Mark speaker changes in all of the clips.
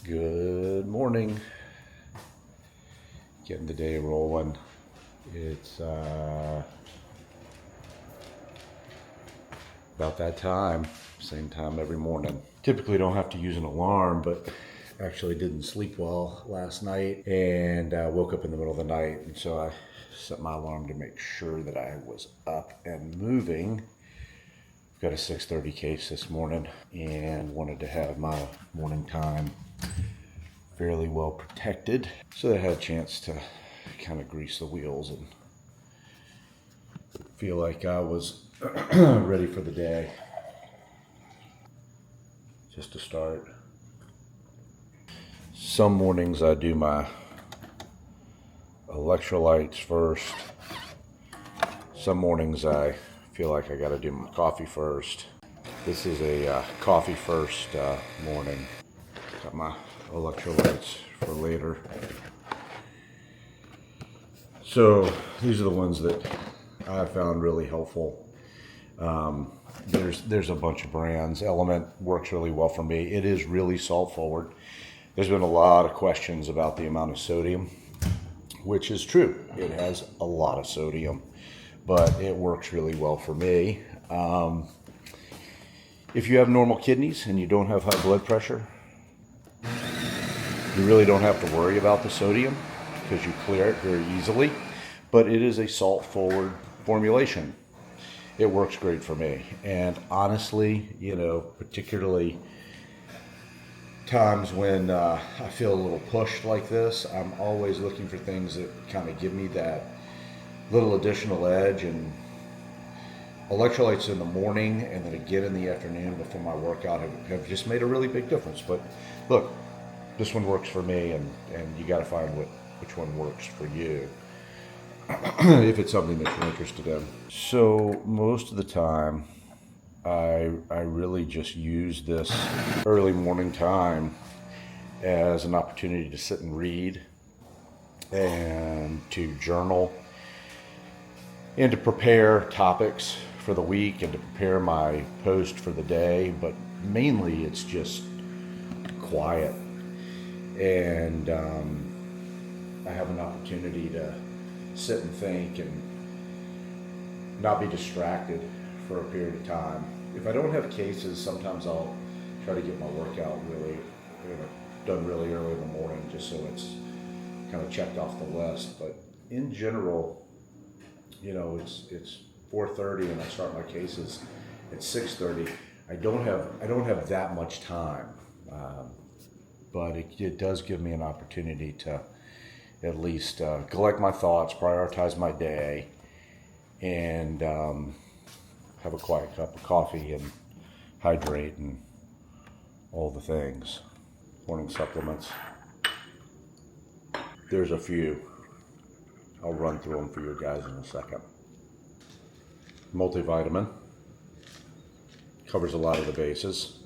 Speaker 1: Good morning. Getting the day rolling. It's about that time, same time every morning. Typically don't have to use an alarm, but actually didn't sleep well last night and woke up in the middle of the night. And so I set my alarm to make sure that I was up and moving. Got a 6:30 case this morning and wanted to have my morning time fairly well protected. So I had a chance to kind of grease the wheels and feel like I was ready for the day. Just to start. Some mornings I do my electrolytes first. Some mornings I feel like I got to do my coffee first. This is a coffee first morning. Got my electrolytes for later. So these are the ones that I found really helpful. There's a bunch of brands. Element works really well for me. It is really salt forward. There's been a lot of questions about the amount of sodium, which is true. It has a lot of sodium, but it works really well for me. If you have normal kidneys and you don't have high blood pressure, you really don't have to worry about the sodium because you clear it very easily, but it is a salt forward formulation. It works great for me. And honestly, particularly times when I feel a little pushed like this, I'm always looking for things that kind of give me that little additional edge. And electrolytes in the morning and then again in the afternoon before my workout have just made a really big difference. But look, this one works for me, and you got to find which one works for you if it's something that you're interested in. So most of the time, I really just use this early morning time as an opportunity to sit and read and to journal and to prepare topics for the week and to prepare my post for the day. But mainly it's just quiet, and I have an opportunity to sit and think and not be distracted for a period of time. If I don't have cases, sometimes I'll try to get my workout done really early in the morning, just so it's kind of checked off the list. But in general, it's 4:30 and I start my cases at 6:30. I don't have that much time, but it does give me an opportunity to at least collect my thoughts, prioritize my day, and have a quiet cup of coffee and hydrate and all the things. Morning supplements. There's a few. I'll run through them for you guys in a second. Multivitamin. Covers a lot of the bases.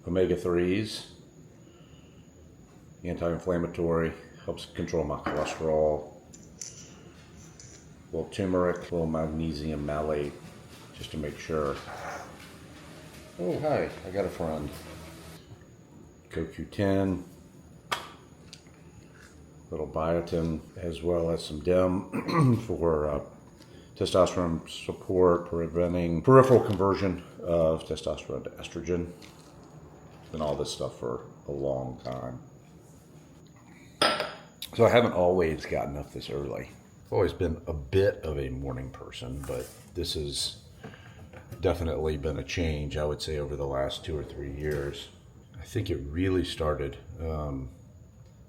Speaker 1: Omega-3s. Anti-inflammatory. Helps control my cholesterol. A little turmeric, a little magnesium malate, just to make sure. Oh, hi, I got a friend. CoQ10, little biotin, as well as some DEM for testosterone support, preventing peripheral conversion of testosterone to estrogen. Been all this stuff for a long time. So I haven't always gotten up this early. I've always been a bit of a morning person, but this has definitely been a change, I would say, over the last 2 or 3 years. I think it really started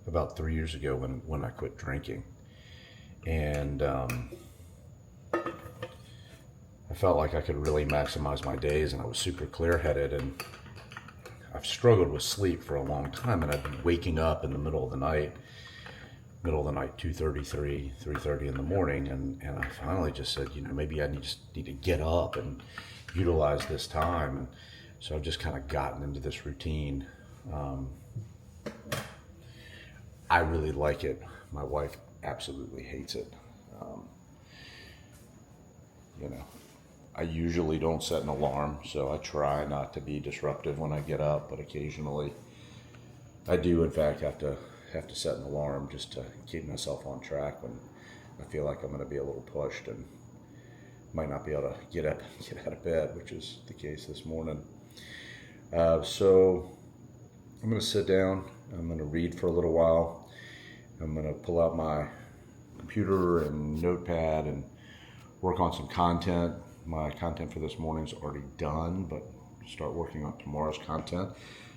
Speaker 1: about 3 years ago when I quit drinking. And I felt like I could really maximize my days, and I was super clear-headed, and I've struggled with sleep for a long time, and I've been waking up in the middle of the night, 2:33, 3:30 in the morning, and I finally just said, maybe I just need to get up and utilize this time. And so I've just kind of gotten into this routine. I really like it. My wife absolutely hates it. I usually don't set an alarm, so I try not to be disruptive when I get up, but occasionally I do in fact have to set an alarm just to keep myself on track when I feel like I'm going to be a little pushed and might not be able to get out of bed, which is the case this morning. So I'm going to sit down. I'm going to read for a little while. I'm going to pull out my computer and notepad and work on some content. My content for this morning's already done, but start working on tomorrow's content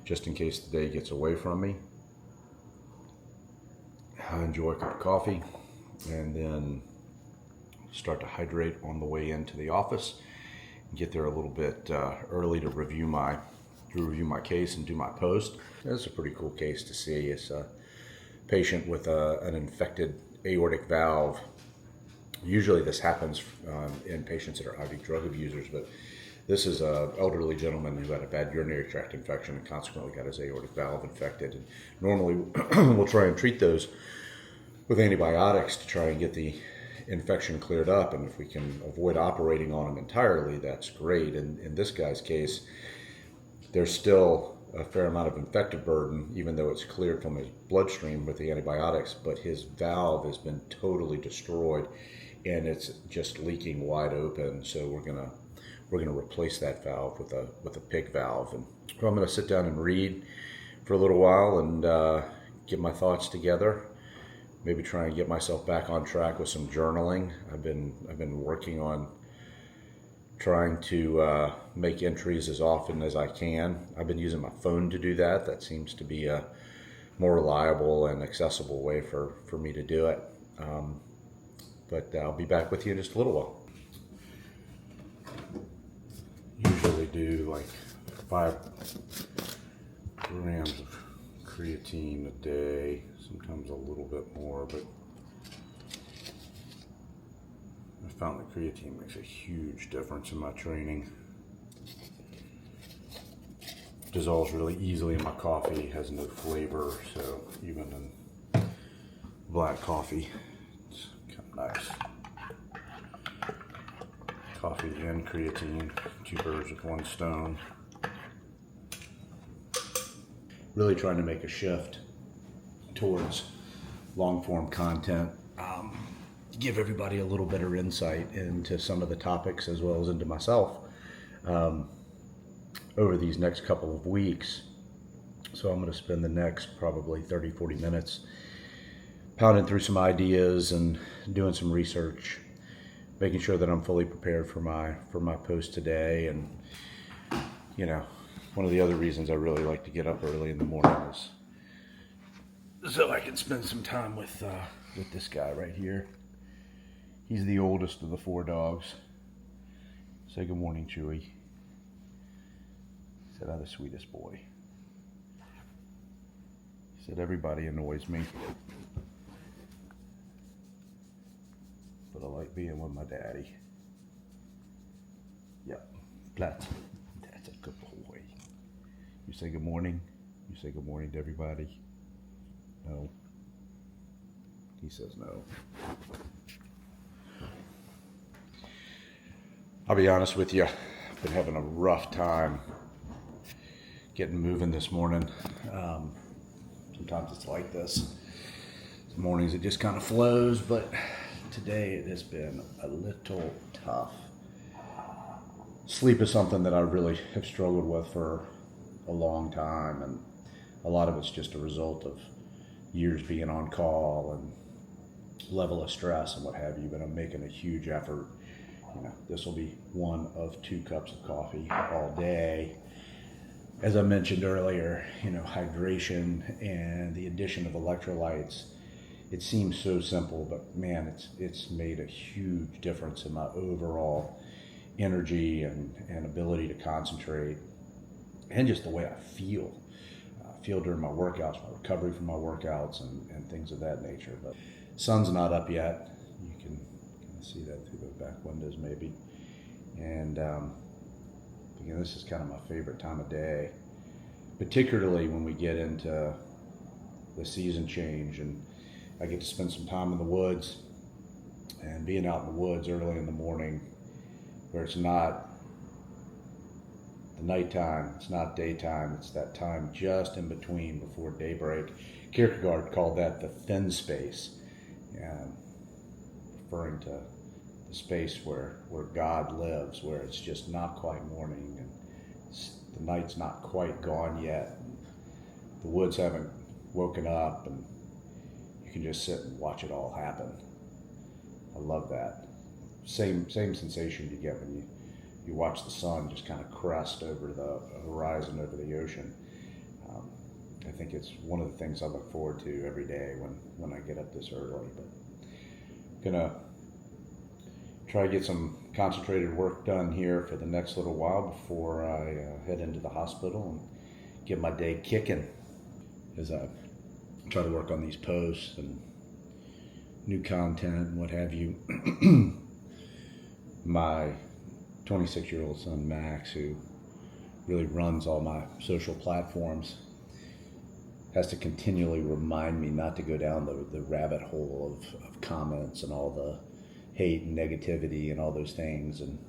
Speaker 1: just in case the day gets away from me. I enjoy a cup of coffee and then start to hydrate on the way into the office. Get there a little bit early to review my case and do my post. It's a pretty cool case to see. It's a patient with an infected aortic valve. Usually this happens in patients that are IV drug abusers, but this is an elderly gentleman who had a bad urinary tract infection and consequently got his aortic valve infected. And normally we'll try and treat those with antibiotics to try and get the infection cleared up, and if we can avoid operating on him entirely, that's great. And in this guy's case, there's still a fair amount of infective burden, even though it's cleared from his bloodstream with the antibiotics, but his valve has been totally destroyed and it's just leaking wide open. So we're gonna replace that valve with a PICC valve. And so I'm gonna sit down and read for a little while and get my thoughts together. Maybe try and get myself back on track with some journaling. I've been working on trying to make entries as often as I can. I've been using my phone to do that. That seems to be a more reliable and accessible way for me to do it. But I'll be back with you in just a little while. Usually do like 5 grams of creatine a day, sometimes a little bit more, but I found that creatine makes a huge difference in my training. Dissolves really easily in my coffee, has no flavor, so even in black coffee, it's kind of nice. Coffee and creatine, 2 birds with 1 stone. Really trying to make a shift towards long-form content. Give everybody a little better insight into some of the topics as well as into myself over these next couple of weeks. So I'm going to spend the next probably 30-40 minutes pounding through some ideas and doing some research, making sure that I'm fully prepared for my post today. And you know, one of the other reasons I really like to get up early in the morning is so I can spend some time with this guy right here. He's the oldest of the 4 dogs. Say good morning, Chewy. He said, "I'm the sweetest boy." He said, "Everybody annoys me, but I like being with my daddy." Yep, that's a good boy. You say good morning? You say good morning to everybody? No. He says no. I'll be honest with you, I've been having a rough time getting moving this morning. Sometimes it's like this. Some mornings it just kind of flows, but today it has been a little tough. Sleep is something that I really have struggled with for a long time, and a lot of it's just a result of years being on call and level of stress and what have you, but I'm making a huge effort. You know, this will be 1 of 2 cups of coffee all day. As I mentioned earlier, you know, hydration and the addition of electrolytes, it seems so simple, but man, it's made a huge difference in my overall energy and ability to concentrate, and just the way I feel during my workouts, my recovery from my workouts, and things of that nature. But sun's not up yet. You can kind of see that through the back windows maybe. And again, this is kind of my favorite time of day, particularly when we get into the season change and I get to spend some time in the woods. And being out in the woods early in the morning where it's not the nighttime. It's not daytime. It's that time just in between before daybreak. Kierkegaard called that the thin space, referring to the space where God lives, where it's just not quite morning and the night's not quite gone yet. The woods haven't woken up, and you can just sit and watch it all happen. I love that. Same sensation you get when you watch the sun just kind of crest over the horizon, over the ocean. I think it's one of the things I look forward to every day when I get up this early. But gonna try to get some concentrated work done here for the next little while before I head into the hospital and get my day kicking as I try to work on these posts and new content and what have you. My 26-year-old son Max, who really runs all my social platforms, has to continually remind me not to go down the rabbit hole of comments and all the hate and negativity and all those things. And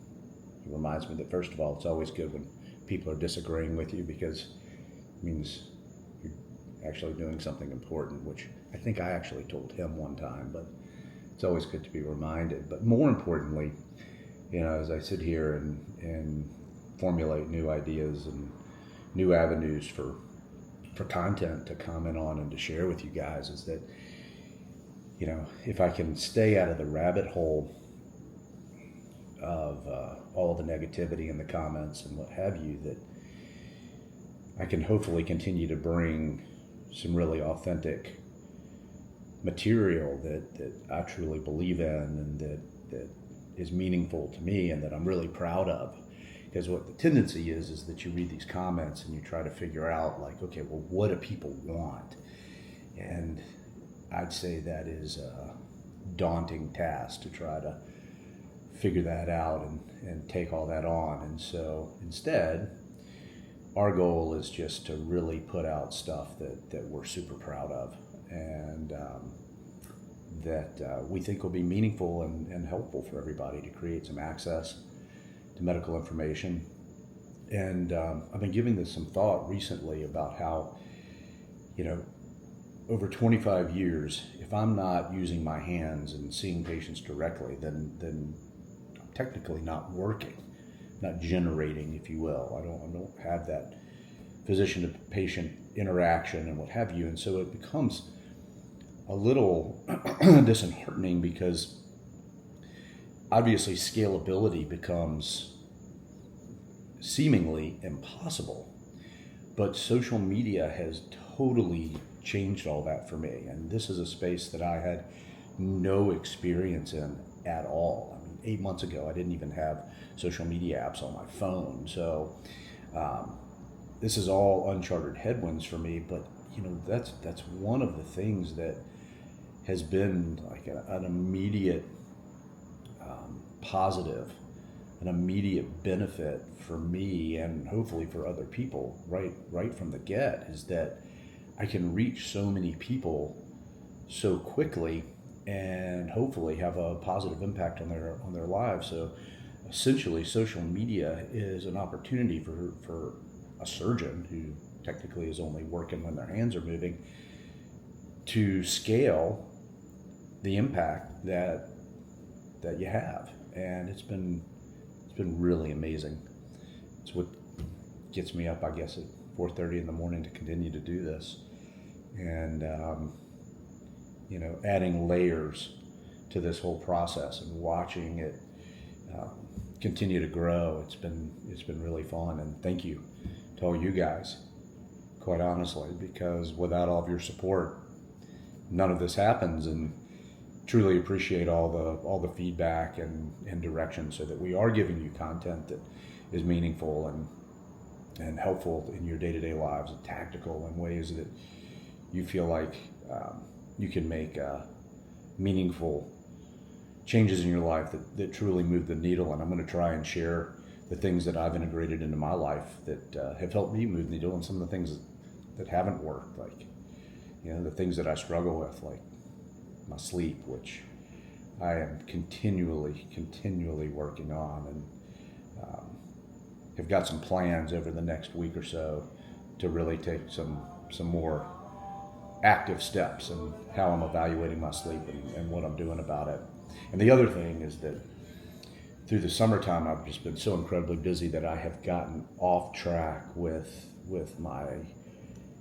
Speaker 1: he reminds me that, first of all, it's always good when people are disagreeing with you, because it means you're actually doing something important, which I think I actually told him one time, but it's always good to be reminded. But more importantly, as I sit here and formulate new ideas and new avenues for content to comment on and to share with you guys, is that, if I can stay out of the rabbit hole of all the negativity in the comments and what have you, that I can hopefully continue to bring some really authentic material that I truly believe in, and that is meaningful to me and that I'm really proud of. Because what the tendency is that you read these comments and you try to figure out, like, okay, well, what do people want? And I'd say that is a daunting task to try to figure that out and take all that on. And so instead, our goal is just to really put out stuff that we're super proud of, and that we think will be meaningful and helpful for everybody to create some access to medical information. And I've been giving this some thought recently about how, over 25 years, if I'm not using my hands and seeing patients directly, then I'm technically not working, not generating, if you will. I don't have that physician to patient interaction and what have you. And so it becomes a little disheartening, because obviously scalability becomes seemingly impossible, but social media has totally changed all that for me. And this is a space that I had no experience in at all. I mean, 8 months ago, I didn't even have social media apps on my phone. So this is all uncharted headwinds for me, but that's one of the things that has been like an immediate positive, an immediate benefit for me, and hopefully for other people right from the get, is that I can reach so many people so quickly and hopefully have a positive impact on their lives. So essentially, social media is an opportunity for a surgeon, who technically is only working when their hands are moving, to scale the impact that you have. And it's been really amazing. It's what gets me up, I guess, at 4:30 in the morning to continue to do this, and adding layers to this whole process and watching it continue to grow. It's been really fun, and thank you to all you guys, quite honestly, because without all of your support, none of this happens. And truly appreciate all the feedback and direction, so that we are giving you content that is meaningful and helpful in your day-to-day lives, and tactical in ways that you feel like you can make meaningful changes in your life that truly move the needle. And I'm going to try and share the things that I've integrated into my life that have helped me move the needle, and some of the things that haven't worked, like the things that I struggle with, like my sleep, which I am continually working on. And have got some plans over the next week or so to really take some more active steps in how I'm evaluating my sleep and what I'm doing about it. And the other thing is that through the summertime, I've just been so incredibly busy that I have gotten off track with my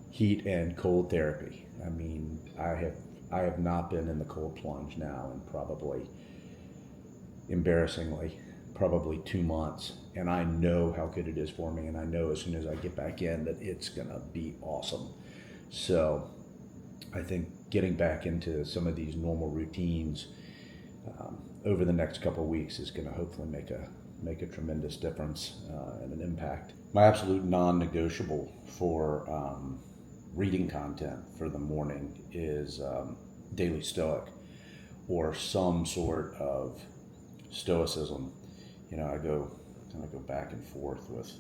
Speaker 1: heat and cold therapy. I mean, I have not been in the cold plunge now in probably, embarrassingly, probably 2 months. And I know how good it is for me, and I know as soon as I get back in that it's gonna be awesome. So I think getting back into some of these normal routines over the next couple of weeks is going to hopefully make a tremendous difference and an impact. My absolute non-negotiable for reading content for the morning is daily stoic or some sort of stoicism. You know, I go back and forth with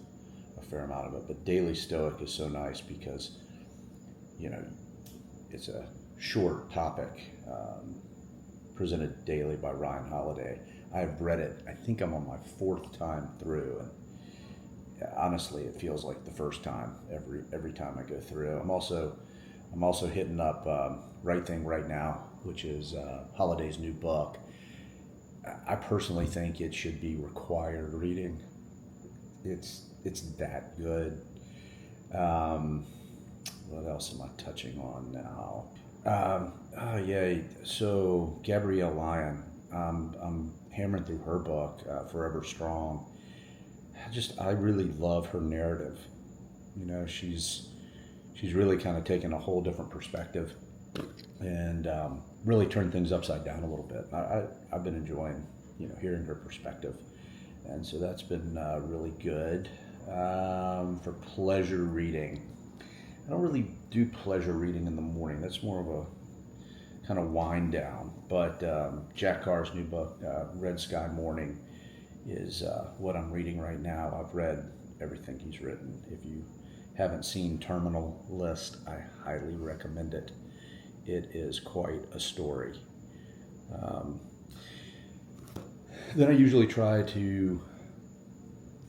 Speaker 1: a fair amount of it, but daily stoic is so nice because, you know, it's a short topic presented daily by Ryan Holiday. I've read it. I think I'm on my 4th time through, and honestly, it feels like the first time every time I go through. I'm also hitting up Right Thing Right Now, which is Holiday's new book. I personally think it should be required reading. It's that good. What else am I touching on now? So Gabrielle Lyon, I'm hammering through her book, Forever Strong. I really love her narrative. You know, she's really kind of taken a whole different perspective and really turned things upside down a little bit. I've been enjoying, you know, hearing her perspective, and so that's been really good. For pleasure reading, I don't really do pleasure reading in the morning. That's more of a kind of wind down. But Jack Carr's new book, Red Sky Morning, is what I'm reading right now. I've read everything he's written. If you haven't seen Terminal List, I highly recommend it. It is quite a story. Then I usually try to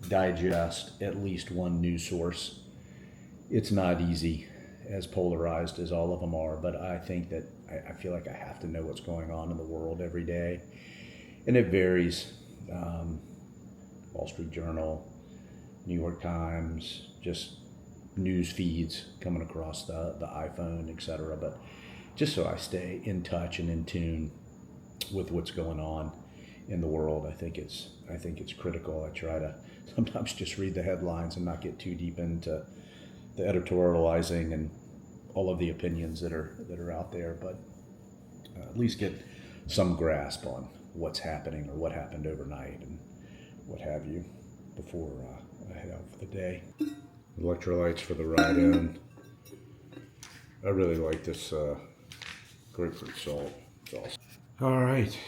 Speaker 1: digest at least one news source. It's not easy, as polarized as all of them are, but I think that I feel like I have to know what's going on in the world every day. And it varies. Wall Street Journal, New York Times, just news feeds coming across the iPhone, etc. But just so I stay in touch and in tune with what's going on in the world, I think it's critical. I try to sometimes just read the headlines and not get too deep into the editorializing and all of the opinions that are out there, but at least get some grasp on what's happening or what happened overnight and what have you before I head out for the day. Electrolytes for the ride in. I really like this grapefruit salt. It's awesome. All right,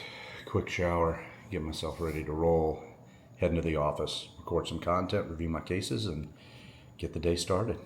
Speaker 1: quick shower, get myself ready to roll, head into the office, record some content, review my cases, and get the day started.